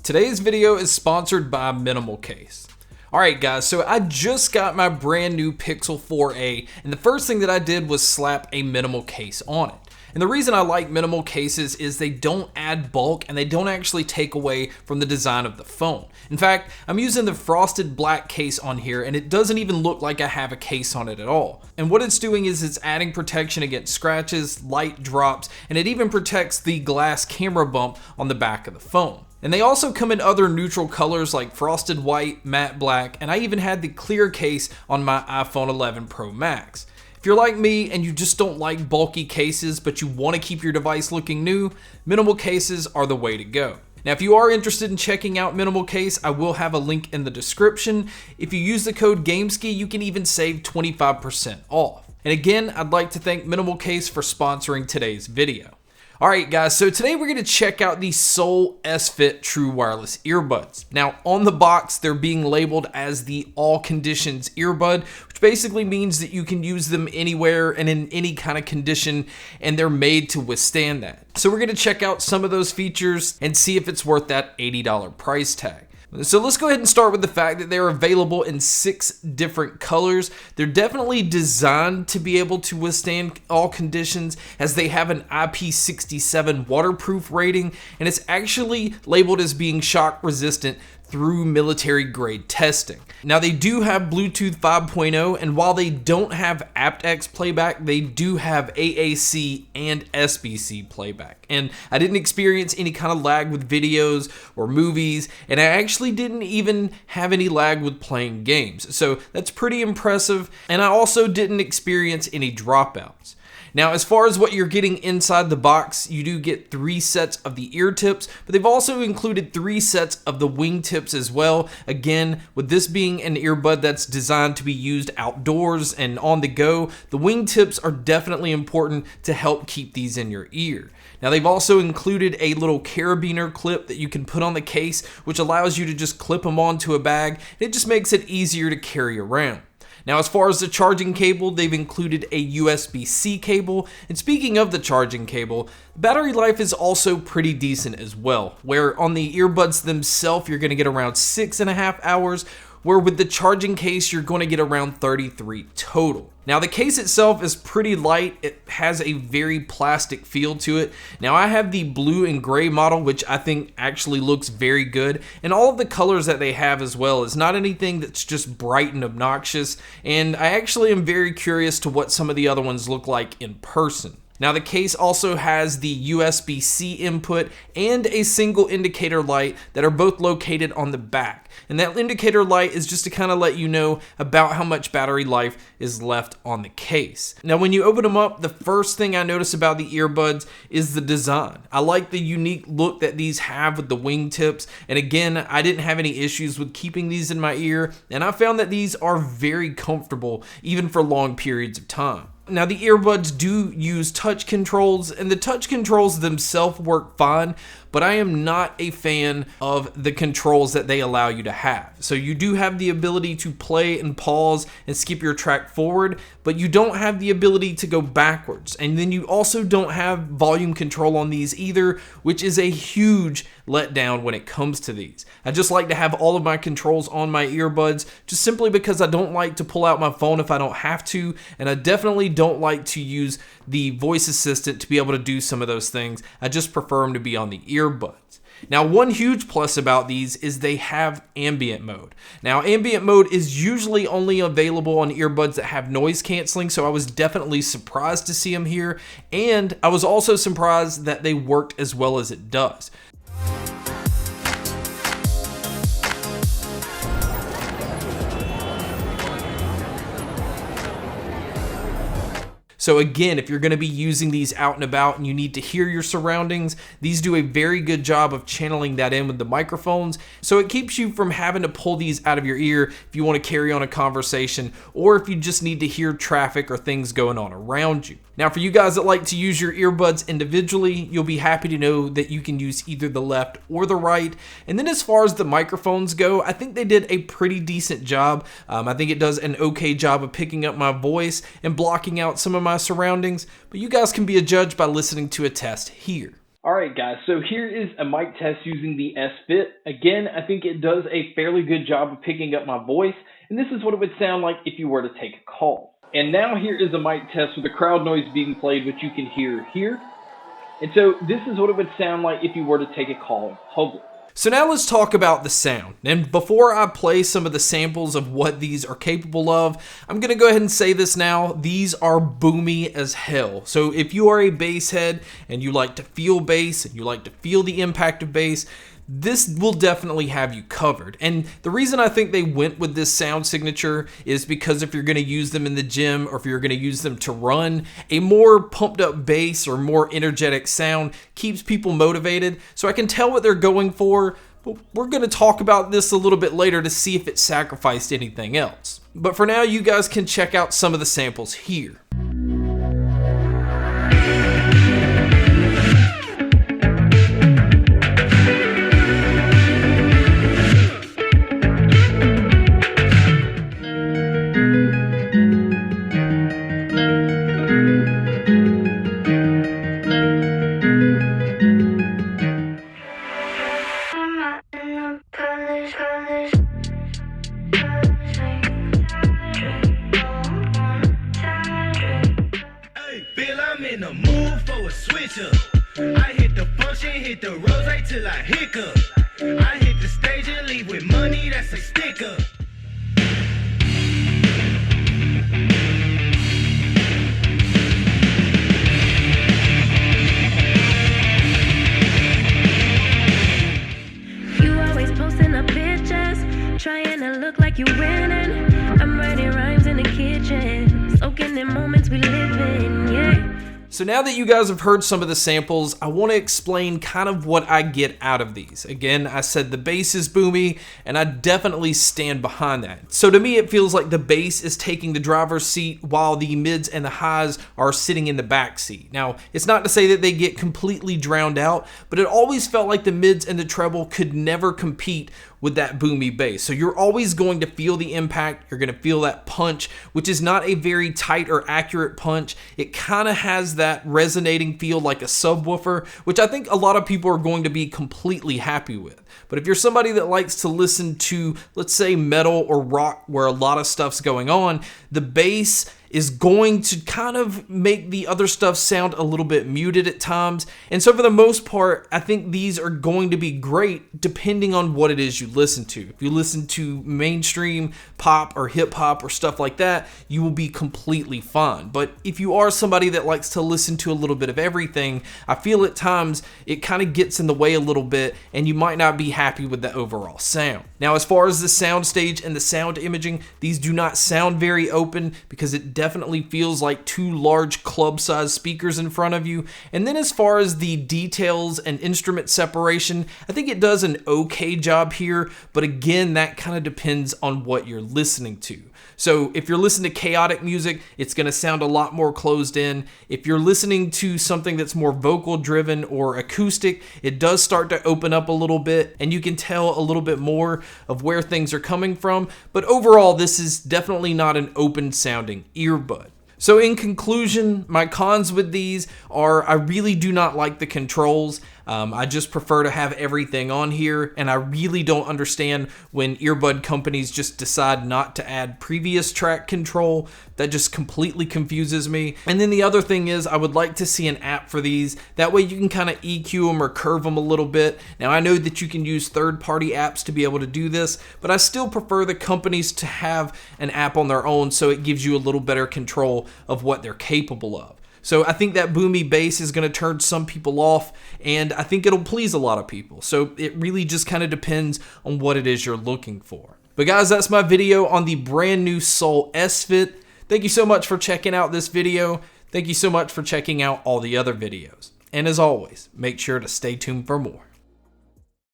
Today's video is sponsored by Minimal Case. Alright guys, so I just got my brand new Pixel 4a, and the first thing that I did was slap a minimal case on it. And the reason I like minimal cases is they don't add bulk and they don't actually take away from the design of the phone. In fact, I'm using the frosted black case on here and it doesn't even look like I have a case on it at all. And what it's doing is it's adding protection against scratches, light drops, and it even protects the glass camera bump on the back of the phone. And they also come in other neutral colors like frosted white, matte black, and I even had the clear case on my iPhone 11 Pro Max. If you're like me and you just don't like bulky cases but you want to keep your device looking new, minimal cases are the way to go. Now if you are interested in checking out Minimal Case, I will have a link in the description. If you use the code Gamesky, you can even save 25% off. And again, I'd like to thank Minimal Case for sponsoring today's video. Alright guys, so today we're going to check out the Soul S-Fit True Wireless Earbuds. Now on the box, they're being labeled as the All Conditions Earbud, which basically means that you can use them anywhere and in any kind of condition, and they're made to withstand that. So we're going to check out some of those features and see if it's worth that $80 price tag. So let's go ahead and start with the fact that they're available in 6 different colors. They're definitely designed to be able to withstand all conditions as they have an IP67 waterproof rating, and it's actually labeled as being shock resistant through military grade testing. Now they do have Bluetooth 5.0, and while they don't have aptX playback, they do have AAC and SBC playback. And I didn't experience any kind of lag with videos or movies, and I actually didn't even have any lag with playing games. So that's pretty impressive, and I also didn't experience any dropouts. Now, as far as what you're getting inside the box, you do get 3 sets of the ear tips, but they've also included 3 sets of the wing tips as well. Again, with this being an earbud that's designed to be used outdoors and on the go, the wing tips are definitely important to help keep these in your ear. Now, they've also included a little carabiner clip that you can put on the case, which allows you to just clip them onto a bag. It just makes it easier to carry around. Now, as far as the charging cable, they've included a USB-C cable, and speaking of the charging cable, battery life is also pretty decent as well, where on the earbuds themselves, you're going to get around 6.5 hours, where with the charging case, you're going to get around 33 total. Now, the case itself is pretty light. It has a very plastic feel to it. Now, I have the blue and gray model, which I think actually looks very good. And all of the colors that they have as well is not anything that's just bright and obnoxious. And I actually am very curious to what some of the other ones look like in person. Now, the case also has the USB-C input and a single indicator light that are both located on the back. And that indicator light is just to kind of let you know about how much battery life is left on the case. Now, when you open them up, the first thing I notice about the earbuds is the design. I like the unique look that these have with the wing tips. And again, I didn't have any issues with keeping these in my ear. And I found that these are very comfortable, even for long periods of time. Now, the earbuds do use touch controls, and the touch controls themselves work fine, but I am not a fan of the controls that they allow you to have. So you do have the ability to play and pause and skip your track forward, but you don't have the ability to go backwards. And then you also don't have volume control on these either, which is a huge letdown when it comes to these. I just like to have all of my controls on my earbuds, just simply because I don't like to pull out my phone if I don't have to, and I definitely don't like to use the voice assistant to be able to do some of those things. I just prefer them to be on the earbuds. Now, one huge plus about these is they have ambient mode. Now, ambient mode is usually only available on earbuds that have noise canceling, so I was definitely surprised to see them here, and I was also surprised that they worked as well as it does. So again, if you're going to be using these out and about and you need to hear your surroundings, these do a very good job of channeling that in with the microphones. So it keeps you from having to pull these out of your ear if you want to carry on a conversation or if you just need to hear traffic or things going on around you. Now, for you guys that like to use your earbuds individually, you'll be happy to know that you can use either the left or the right. And then as far as the microphones go, I think they did a pretty decent job. I think it does an okay job of picking up my voice and blocking out some of my surroundings, but you guys can be a judge by listening to a test here. Alright guys, so here is a mic test using the S-Fit. Again, I think it does a fairly good job of picking up my voice, and this is what it would sound like if you were to take a call. And now here is a mic test with the crowd noise being played, which you can hear here. And so this is what it would sound like if you were to take a call in public. So now let's talk about the sound. And before I play some of the samples of what these are capable of, I'm going to go ahead and say this now. These are boomy as hell. So if you are a bass head and you like to feel bass and you like to feel the impact of bass, this will definitely have you covered. And the reason I think they went with this sound signature is because if you're going to use them in the gym or if you're going to use them to run, a more pumped up bass or more energetic sound keeps people motivated. So I can tell what they're going for, but we're going to talk about this a little bit later to see if it sacrificed anything else. But for now, you guys can check out some of the samples here. I hit the function, hit the rose right till I hiccup. I hit the stage and leave with money that's a sticker. You always posting up pictures, trying to look like you winning. I'm writing rhymes in the kitchen, soaking in moments we live in, yeah. So now that you guys have heard some of the samples, I want to explain kind of what I get out of these. Again, I said the bass is boomy, and I definitely stand behind that. So to me, it feels like the bass is taking the driver's seat while the mids and the highs are sitting in the back seat. Now, it's not to say that they get completely drowned out, but it always felt like the mids and the treble could never compete with that boomy bass. So you're always going to feel the impact, you're going to feel that punch, which is not a very tight or accurate punch. It kind of has that resonating feel like a subwoofer, which I think a lot of people are going to be completely happy with. But if you're somebody that likes to listen to, let's say, metal or rock where a lot of stuff's going on, the bass is going to kind of make the other stuff sound a little bit muted at times. And so for the most part, I think these are going to be great depending on what it is you listen to. If you listen to mainstream pop or hip hop or stuff like that, you will be completely fine. But if you are somebody that likes to listen to a little bit of everything, I feel at times it kind of gets in the way a little bit and you might not be happy with the overall sound. Now, as far as the sound stage and the sound imaging, these do not sound very open because it definitely feels like two large club-sized speakers in front of you. And then as far as the details and instrument separation, I think it does an okay job here, but again, that kind of depends on what you're listening to. So if you're listening to chaotic music, it's going to sound a lot more closed in. If you're listening to something that's more vocal driven or acoustic, it does start to open up a little bit and you can tell a little bit more of where things are coming from. But overall, this is definitely not an open sounding earbud. So in conclusion, my cons with these are I really do not like the controls. I just prefer to have everything on here, and I really don't understand when earbud companies just decide not to add previous track control. That just completely confuses me. And then the other thing is I would like to see an app for these. That way you can kind of EQ them or curve them a little bit. Now I know that you can use third-party apps to be able to do this, but I still prefer the companies to have an app on their own so it gives you a little better control of what they're capable of. So I think that boomy bass is going to turn some people off, and I think it'll please a lot of people. So it really just kind of depends on what it is you're looking for. But guys, that's my video on the brand new Soul S-Fit. Thank you so much for checking out this video. Thank you so much for checking out all the other videos. And as always, make sure to stay tuned for more.